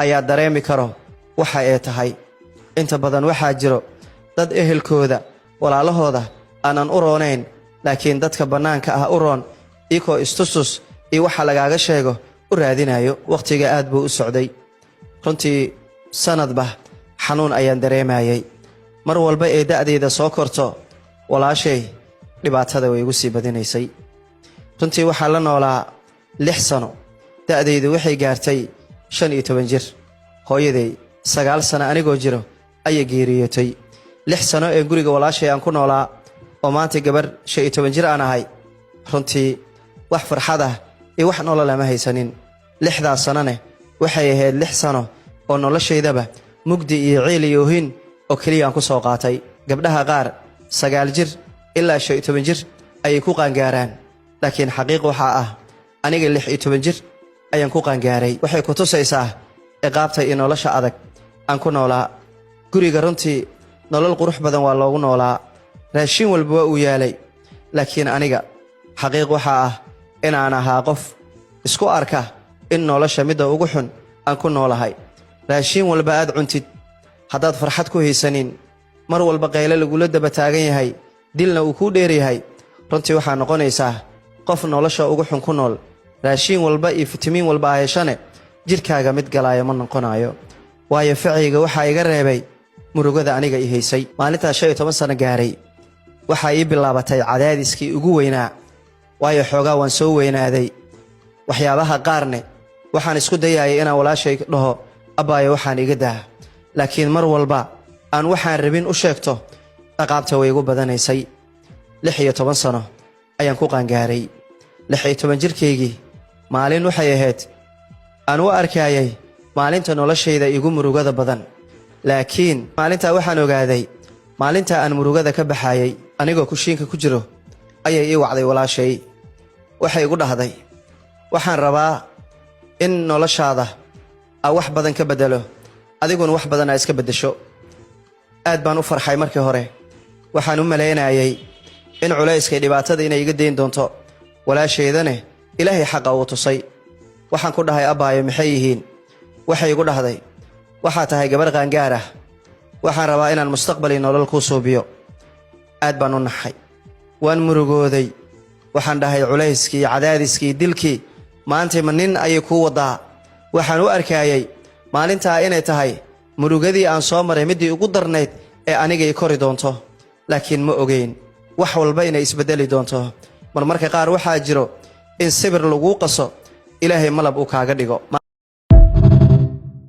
ayaa dareemi karo waxa ay tahay. inta badan waxaa jiro dad ehelkooda walaalahooda aanan u roonayn, laakiin dadka bannaanka ah u roon iyagoo istustus iyo waxa lagaaga sheego u raadinayo. waqtiga aad buu u socday, runtii sanadba xanuun ayaan dareemayay. mar walba ee da'deeda soo korto walaashay dhibaatada way igu sii badinaysay. runtii waxaa la noolaa 6 sano, da'deedu waxay gaartay 15 jir. hooyaday 9 sano anigoo jiro ayay geeriyootay. 6 sano ee guriga walaashay aan ku noolaa oo maanta gabar 15 jir aan ahay. runtii wax farxad ah iyo wax nolol lama haysanin. 6daas sanone waxay ahayd 6 sano oo noloshaydaba mugdi iyo ciil iyo hin oo kaliya aan ku soo qaatay. gabdhaha qaar 9 jir ilaa 15 jir ayay ku qaangaaraan, laakiin xaqiiq waxa ah aniga 16 jir ayaan ku qaangaaray. waxay ku tusaysaa ciqaabta iyo nolosha adag aan ku noolaa. guriga runtii nolol qurux badan waa loogu noolaa, raashin walba waa uu yaalay, laakiin aniga xaqiiq waxa ah inaan ahaa qof isku arka in nolosha midda ugu xun aan ku noolahay. raashin walba aad cuntid haddaad farxad ku haysanin, mar walba qayle lagula daba taagan yahay, dilna uu kuu dheeryahay, runtii waxaa noqonaysaa qof nolosha ugu xun ku nool. raashin walba iyo fitamiin walba aheshane jirkaaga mid galaayo ma noqonayo. waayo ficayga waxaa iga reebay murugada aniga i haysay. maalintaa 15 sano gaaray waxaa ii bilaabatay cadaadiskii ugu weynaa, waayo xoogaa waan soo weynaaday. waxyaabaha qaarne waxaan isku dayayay inaan walaashay dhaho abbaayo waxaan iga daa, laakiin mar walba aan waxaan rabin u sheegto ciqaabta way igu badanaysay. 16 sano ayaan ku qaangaaray. 16 jirkaygii maalin waxay ahayd aan u arkayay maalinta noloshayda igu murugada badan, laakiin maalintaa waxaan ogaaday maalinta aan murugada ka baxayay anigoo kushiinka ku jiro ayay ii wacday walaashay. waxay igu dhahday waxaan rabaa in noloshaada aan wax badan ka bedelo, adiguna wax badan aa iska beddesho. aad baan u farxay markii hore. waxaan u malaynayay in culayska dhibaatada inay iga dayn doonto, walaashaydane ilaahay xaqa uu tusay. waxaan ku dhahay abbaayo maxay yihiin? waxay igu dhahday waxaa tahay gabar qaangaar ah, waxaan rabaa inaan mustaqbali nolol kuu suubiyo. aad baan u naxay, waan murugooday. waxaan dhahay culayskii, cadaadiskii, dilkii maantay ma nin ayay kuu wadaa? waxaan u arkayay maalintaa inay tahay murugadii aan soo maray middii ugu darnayd ee aniga i kori doonto, laakiin ma ogeyn wax walba inay isbeddeli doonto. marmarka qaar waxaa jiro in sibir laguu qaso ilaahay malab uu kaaga dhigo.